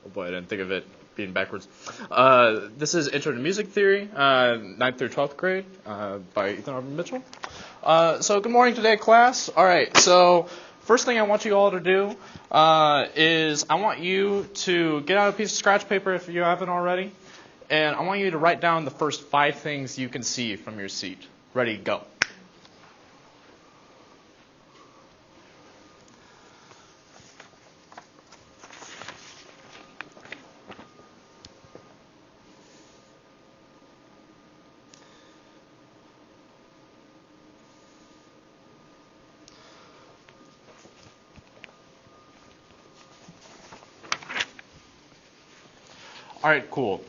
Oh boy, I didn't think of it being backwards. This is Intro to Music Theory, 9th through 12th grade, by Aubrey-Mitchell. So good morning today, class. All right, so first thing I want you all to do is I want you to get out a piece of scratch paper if you haven't already, and I want you to write down the first 5 things you can see from your seat. Ready, go. All right, cool.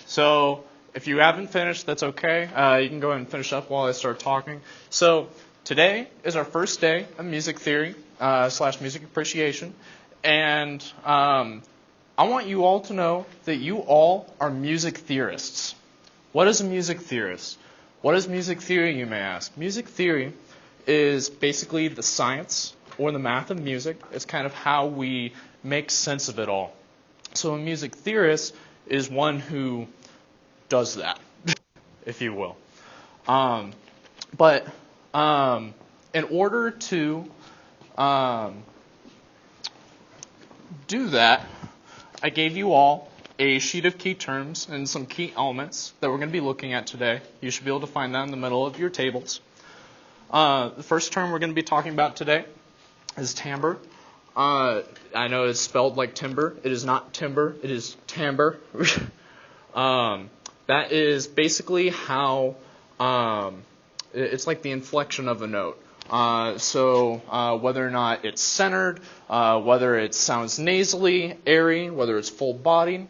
So if you haven't finished, that's okay. You can go ahead and finish up while I start talking. So today is our first day of music theory / music appreciation. And I want you all to know that you all are music theorists. What is a music theorist? What is music theory, you may ask? Music theory is basically the science or the math of music. It's kind of how we make sense of it all. So a music theorist is one who does that, if you will. But in order to do that, I gave you all a sheet of key terms and some key elements that we're going to be looking at today. You should be able to find that in the middle of your tables. The first term we're going to be talking about today is timbre. I know it's spelled like timber. It is not timber. It is timbre. That is basically how it's like the inflection of a note. So whether or not it's centered, whether it sounds nasally, airy, whether it's full-bodied.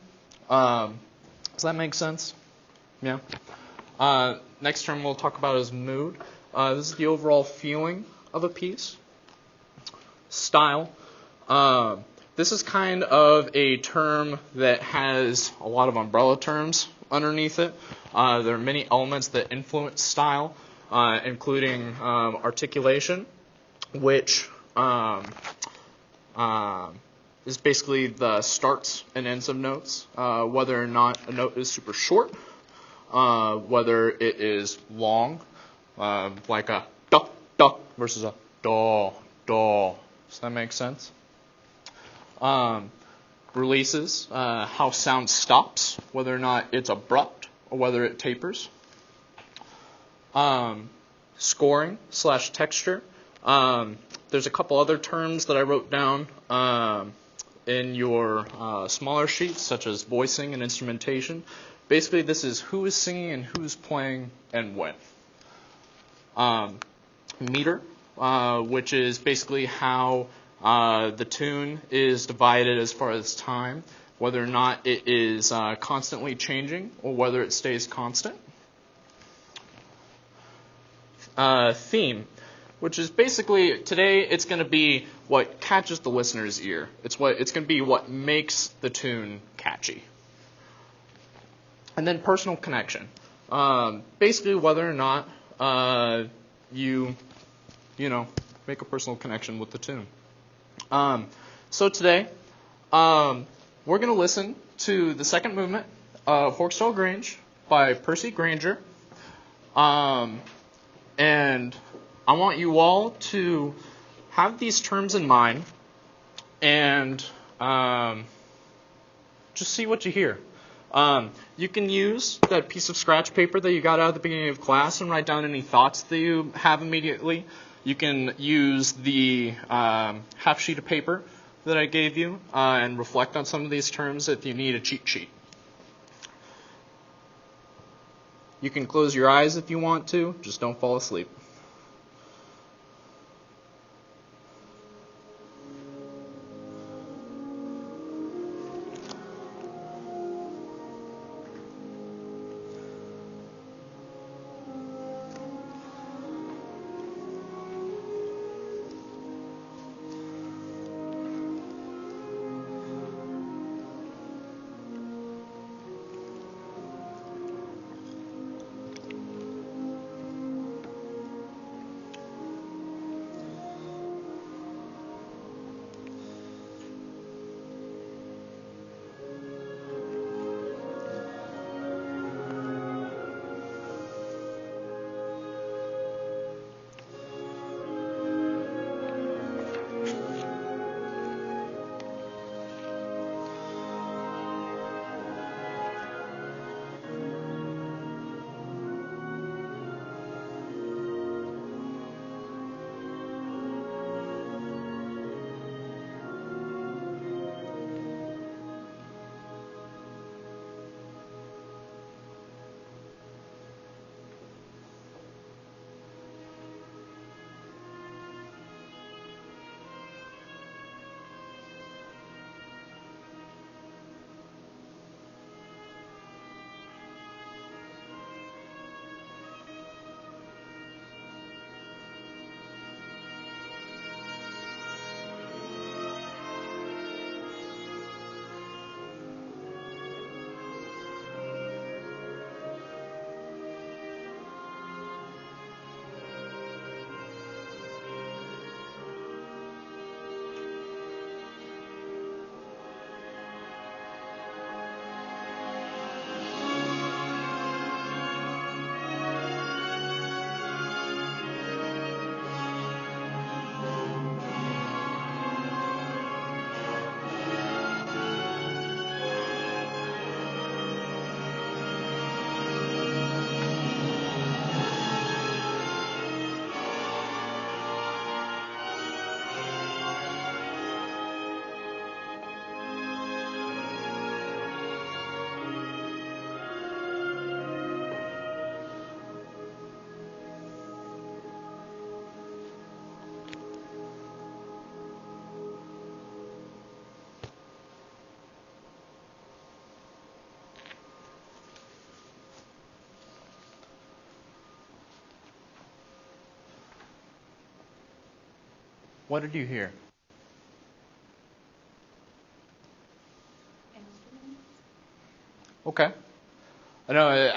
Does that make sense? Yeah. Next term we'll talk about is mood. This is the overall feeling of a piece. Style. This is kind of a term that has a lot of umbrella terms underneath it. There are many elements that influence style, including articulation, which is basically the starts and ends of notes, whether or not a note is super short, whether it is long, like a duh, duh, versus a daw, daw. Does that make sense? Releases, how sound stops, whether or not it's abrupt or whether it tapers. Scoring / texture. There's a couple other terms that I wrote down in your smaller sheets, such as voicing and instrumentation. Basically, this is who is singing and who's playing and when. Meter, which is basically how the tune is divided as far as time, whether or not it is constantly changing or whether it stays constant. Theme, which is basically, today it's going to be what catches the listener's ear. It's going to be what makes the tune catchy. And then personal connection. Basically whether or not you make a personal connection with the tune. So today, we're going to listen to the second movement of Horsetail Grange by Percy Grainger. And I want you all to have these terms in mind and just see what you hear. You can use that piece of scratch paper that you got out at the beginning of class and write down any thoughts that you have immediately. You can use the half sheet of paper that I gave you and reflect on some of these terms if you need a cheat sheet. You can close your eyes if you want to, just don't fall asleep. What did you hear? Instruments. Okay. I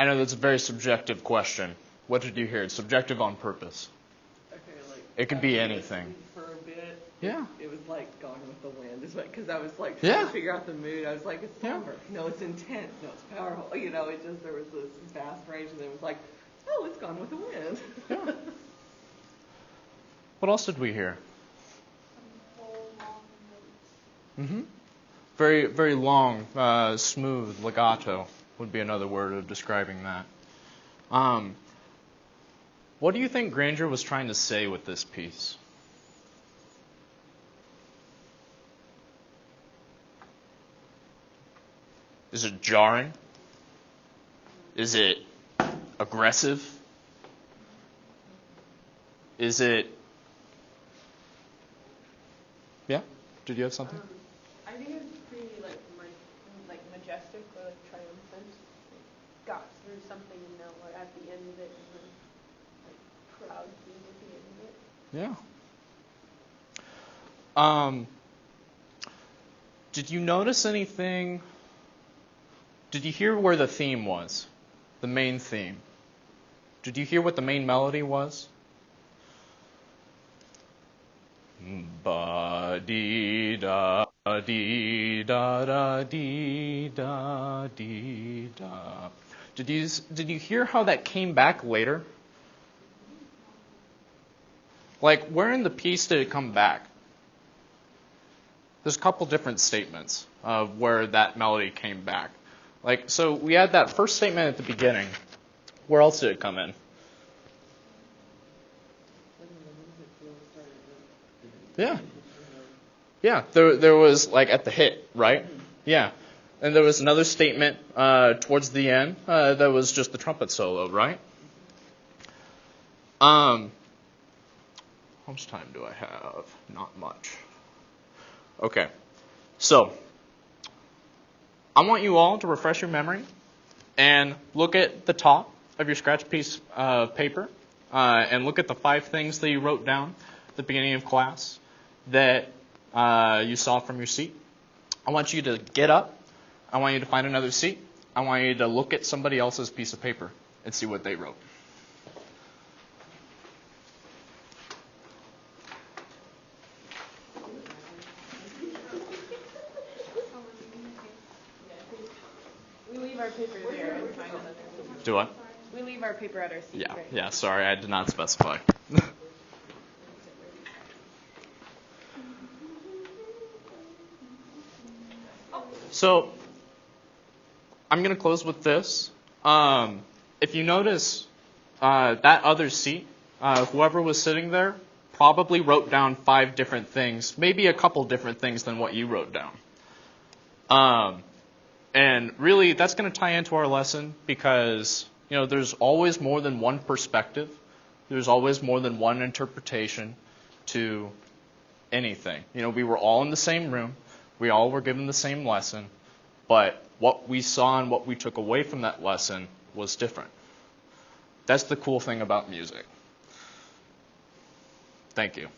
know that's a very subjective question. What did you hear? It's subjective on purpose. Okay, like It could be anything. For a bit, Yeah. it was like Gone with the Wind, is what, because I was like Yeah. trying to figure out the mood. I was like, it's Yeah. somber. No, it's intense. No, it's powerful. You know, it just there was this vast range, and then it was like, oh, it's Gone with the Wind. Yeah. What else did we hear? Some whole long notes. Mm-hmm. Very, very long, smooth, legato would be another word of describing that. What do you think Granger was trying to say with this piece? Is it jarring? Is it aggressive? Is it... Yeah? Did you have something? I think it's pretty like majestic or like triumphant. Like, got through something and now we're at the end of it and we're like proud to be at the end of it. Yeah. Did you notice anything? Did you hear where the theme was? The main theme. Did you hear what the main melody was? Ba dee da dee da da dee da dee da. Did you hear how that came back later? Like, where in the piece did it come back? There's a couple different statements of where that melody came back. Like, so we had that first statement at the beginning. Where else did it come in? Yeah. Yeah, there was, like, at the hit, right? Yeah. And there was another statement towards the end that was just the trumpet solo, right? How much time do I have? Not much. Okay. So, I want you all to refresh your memory and look at the top of your scratch piece of paper and look at the 5 things that you wrote down at the beginning of class that you saw from your seat. I want you to get up. I want you to find another seat. I want you to look at somebody else's piece of paper and see what they wrote. We leave our paper there and find another. Do what? We leave our paper at our seat. Yeah, right? yeah, sorry, I did not specify. So, I'm going to close with this. If you notice, that other seat, whoever was sitting there probably wrote down 5 different things, maybe a couple different things than what you wrote down. And really, that's going to tie into our lesson because, you know, there's always more than one perspective. There's always more than one interpretation to anything. You know, we were all in the same room. We all were given the same lesson. But what we saw and what we took away from that lesson was different. That's the cool thing about music. Thank you.